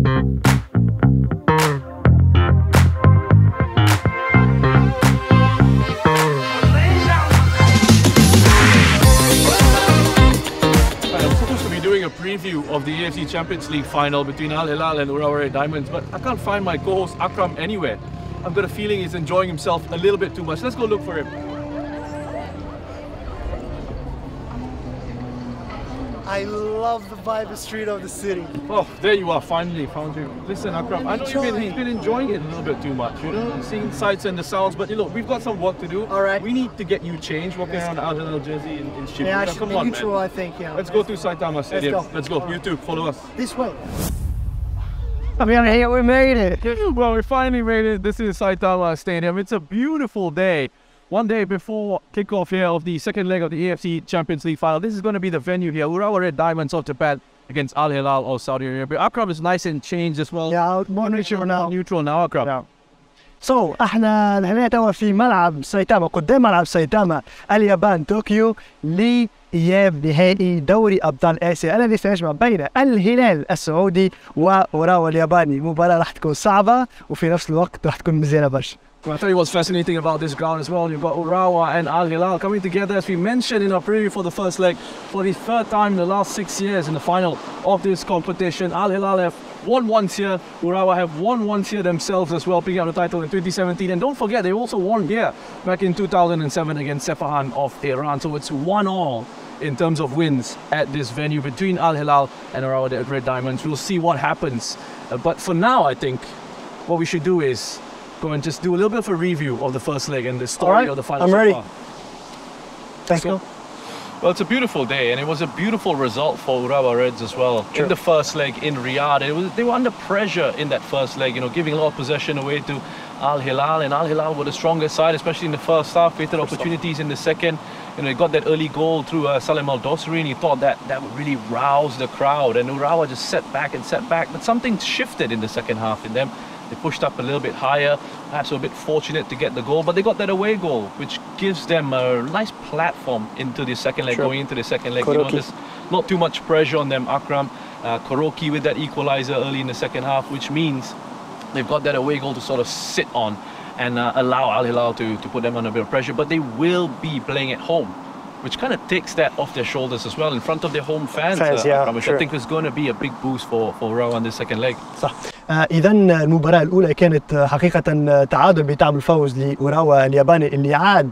A preview of the AFC Champions League final between Al Hilal and Urawa Red Diamonds, but I can't find my co-host Akram anywhere. I've got a feeling he's enjoying himself a little bit too much. Let's go look for him. I love the vibe street of the city. Oh, there you are, finally found you. Listen, Akram, I know he's been enjoying it a little bit too much, you know, seeing sights and the sounds, but look, we've got some work to do. All right. We need to get you changed, walking around the Al Hilal jersey in Shibuya. Yeah, Come on, neutral, man. I think, yeah. Let's go to Saitama Stadium. Let's go. You two, follow us. This way. I mean, here we made it. Well, we finally made it. This is Saitama Stadium. It's a beautiful day. One day before kickoff here of the second leg of the AFC Champions League final. This is going to be the venue here. Urawa Red Diamonds of Japan against Al Hilal of Saudi Arabia. Akram is nice and changed as well. Yeah, more neutral now. Neutral now, Akram. Yeah. So, احنا هنا توا في ملعب سايتاما، قدام ملعب سايتاما اليابان طوكيو لإياب نهائي دوري أبطال آسيا الذي سيجمع بين الهلال السعودي وأوراوا الياباني. مباراة راح تكون صعبة وفي نفس الوقت راح تكون مزيانة برشا. Well, I'll tell you what's fascinating about this ground as well. You've got Urawa and Al Hilal coming together, as we mentioned in our preview for the first leg, for the third time in the last 6 years in the final of this competition. Al Hilal have won once here, Urawa have won once here themselves as well, picking up the title in 2017. And don't forget, they also won here back in 2007 against Sepahan of Iran. So it's 1-1 in terms of wins at this venue between Al Hilal and Urawa Red Diamonds. We'll see what happens. But for now, I think what we should do is go and just do a little bit of a review of the first leg and the story of the final. I'm ready. So Thanks. well, it's a beautiful day, and it was a beautiful result for Urawa Reds as well. Sure. In the first leg in Riyadh, they were under pressure in that first leg, you know, giving a lot of possession away to Al Hilal, and Al Hilal were the strongest side, especially in the first half, created opportunities in the second. You know, he got that early goal through Salem Al-Dosri, and he thought that would really rouse the crowd, and Urawa just set back, but something shifted in the second half in them. They pushed up a little bit higher, perhaps were a bit fortunate to get the goal, but they got that away goal, which gives them a nice platform into the second leg, going into the second leg. You know, there's not too much pressure on them. Akram, Kuroki with that equalizer early in the second half, which means they've got that away goal to sort of sit on and allow Al Hilal to put them under a bit of pressure. But they will be playing at home, which kind of takes that off their shoulders as well in front of their home fans, which I think is going to be a big boost for Urawa in the second leg. صح. إذا المباراة الأولى كانت حقيقة تعادل بطعم الفوز لأوراوا الياباني اللي عاد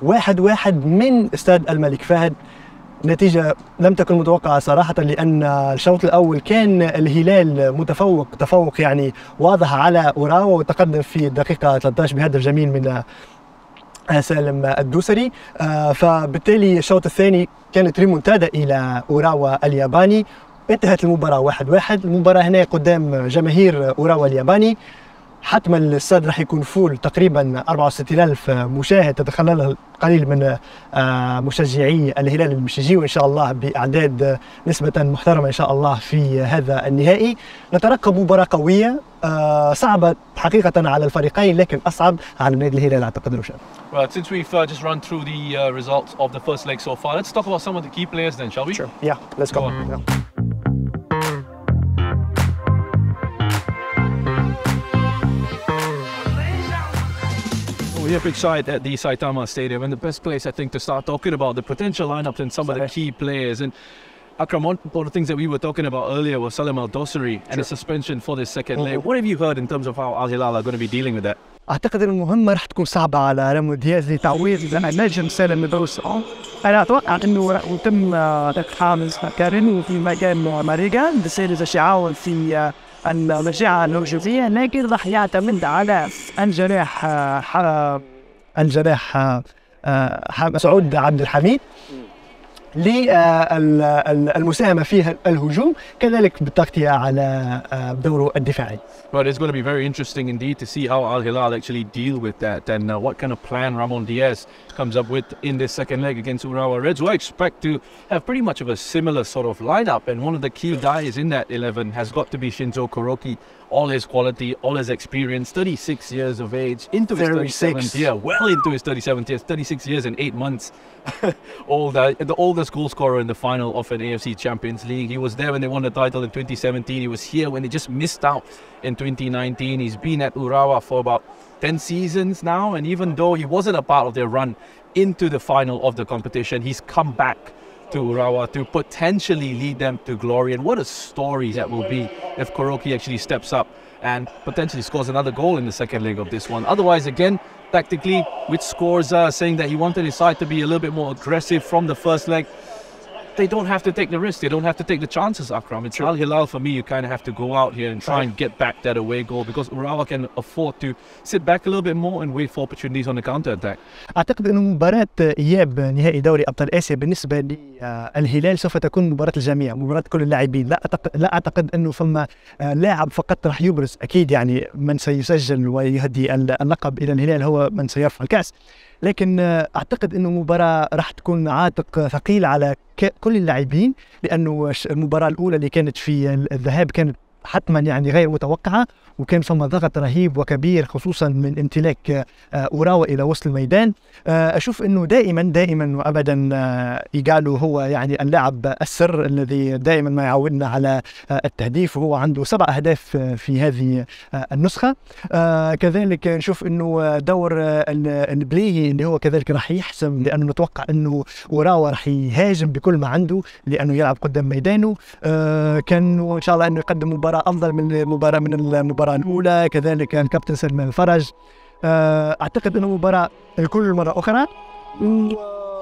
1-1 من استاد الملك فهد. نتيجة لم تكن متوقعة صراحة، لأن الشوط الأول كان الهلال متفوق تفوق يعني واضح على أوراوا، وتقدم في الدقيقة 13 بهدف جميل من سالم الدوسري. فبالتالي الشوط الثاني كانت ريمونتادا إلى أوراوا الياباني. انتهت المباراة 1-1. المباراة هنا قدام جماهير أوراوا الياباني. حتما الاستاد راح يكون فول، تقريبا 64,000 مشاهد، تتخللها القليل من مشجعي الهلال المشجعين، وإن شاء الله بأعداد نسبة محترمة إن شاء الله في هذا النهائي. نترقب مباراة قوية صعبة حقيقة على الفريقين، لكن أصعب على نادي الهلال أعتقد. روشان. Well, since we've just run through the results of the first leg so far, let's talk about some of the key players then, shall we? Sure. Yeah, let's go. Yeah. We're here pitchside at the Saitama Stadium, and the best place I think to start talking about the potential lineups and some of the key players. And Akram, one of the things that we were talking about earlier was Salem Al-Dosri and the suspension for the second leg. What have you heard in terms of how Al Hilal are going to be dealing with that? اعتقد ان المهمه راح تكون صعبه على رامو دياز لتعويض نجم سالم الدوسري. انا اتوقع انه يتم تقحام كارين في مكان ماريجان بسير الشعاون في المجاعه الهجوميه، لكن راح يعتمد على الجناح سعود عبد الحميد للمساهمة في الهجوم، كذلك بالتغطية على دوره الدفاعي. Well, it's going to be very interesting indeed to see how Al Hilal actually deal with that, and what kind of plan Ramon Diaz comes up with in this second leg against Urawa Reds, who I expect to have pretty much of a similar sort of lineup. And one of the key guys in that 11 has got to be Shinzo Kuroki. All his quality, all his experience, 36 years of age, into his 37th year, well into his 37th year, 36 years and 8 months. The older youngest goal scorer in the final of an AFC Champions League. He was there when they won the title in 2017. He was here when they just missed out in 2019. He's been at Urawa for about 10 seasons now, and even though he wasn't a part of their run into the final of the competition, he's come back to Urawa to potentially lead them to glory. And what a story that will be if Kuroki actually steps up and potentially scores another goal in the second leg of this one. Otherwise, again, tactically, with scores saying that he wanted his side to be a little bit more aggressive from the first leg, they don't have to take the risk. They don't have to take the chances, Akram. It's Al Hilal, for me, you kind of have to go out here and try and get back that away goal, because Urawa can afford to sit back a little bit more and wait for opportunities on the counter-attack. أعتقد أن مباراة إياب نهائي دوري أبطال آسيا بالنسبة للهلال سوف تكون مباراة الجميع، مباراة كل اللاعبين. لا أعتقد أنه فما لاعب فقط راح يبرز. أكيد يعني من سيسجل ويهدي اللقب إلى الهلال هو من سيرفع الكأس، لكن أعتقد أنه مباراة راح تكون عاتق ثقيل على كل اللاعبين، لأنه المباراة الأولى اللي كانت في الذهاب كانت حتما يعني غير متوقعة، وكان فما ضغط رهيب وكبير خصوصا من امتلاك أوراوا إلى وسط الميدان. أشوف أنه دائما وأبدا إيجالو هو يعني اللاعب السر الذي دائما ما يعودنا على التهديف، وهو عنده 7 أهداف في هذه النسخة. كذلك نشوف أنه دور البليهي اللي هو كذلك راح يحسم، لأنه نتوقع أنه أوراوا راح يهاجم بكل ما عنده لأنه يلعب قدام ميدانه. كان وإن شاء الله أنه يقدم مباراة أفضل من المباراة الأولى. كذلك الكابتن سلمان الفرج. أعتقد أنه مباراة الكل مرة أخرى،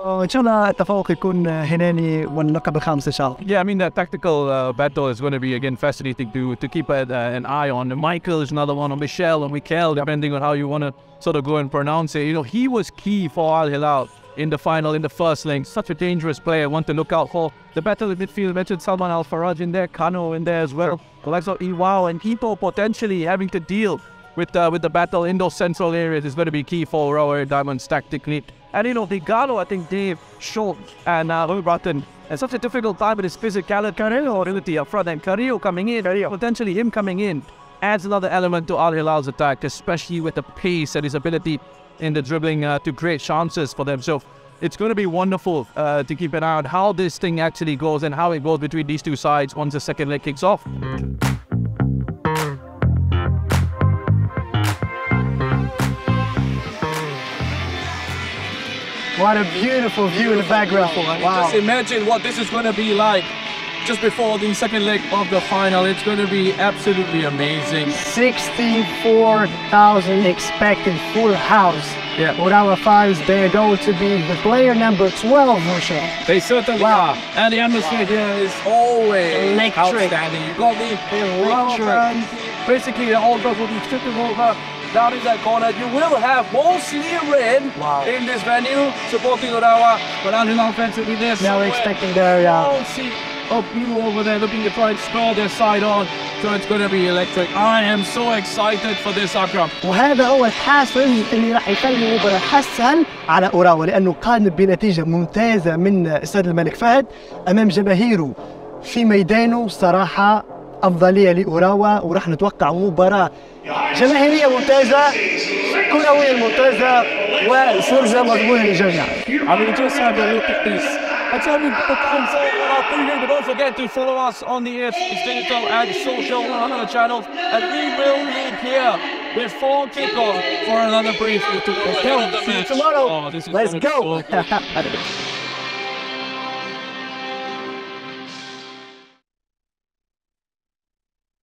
وإن شاء الله التفوق يكون هناني واللقب الخامس إن شاء الله. Yeah, I mean, that tactical battle is going to be again fascinating to keep an eye on. Michael is another one, or Michel or Mikel, depending on how you want to sort of go and pronounce it. You know, he was key for Al Hilal in the final, in the first leg. Such a dangerous player, one to look out for. The battle in midfield, mentioned Salman Al Faraj in there, Kano in there as well. The likes of Iwao and Ito potentially having to deal with the battle in those central areas is going to be key for Urawa Diamonds tactically. And you know, the Galo, I think Dave, Schultz and Bratton, at such a difficult time with his physicality up front, and Carrillo coming in, potentially him coming in, adds another element to Al Hilal's attack, especially with the pace and his ability in the dribbling to create chances for them. So it's going to be wonderful to keep an eye on how this thing actually goes and how it goes between these two sides once the second leg kicks off. What a beautiful view in the background. Wow. Just imagine what this is going to be like just before the second leg of the final. It's going to be absolutely amazing. 64,000 expected full house. Yeah. Urawa fans, they're going to be the player number 12, Moshe. They certainly are. And the atmosphere here is always outstanding. You've got the Urawa fans. Basically, the whole group will be stripping over down in that corner. You will have mostly red in this venue supporting Urawa, but Al Hilal fans will be there. Now expecting their people over there looking to try and spur their side on, so it's going to be electric. I am so excited for this, Akram. وهذا هو الحافز اللي راح يخلي المباراة حسن على أوراوا، لأنه قام بنتيجة ممتازة من استاد الملك فهد أمام جماهيره في ميدانه. صراحة أفضلية لأوراوا، وراح نتوقع مباراة جماهيرية ممتازة، كروية ممتازة، وفرصة مضمونة للجميع. I mean, just have a look at this. I tell you, but don't forget to follow us on the AFC digital and social channels, and we will leave here before kickoff for another brief. See you tomorrow. This is Let's go.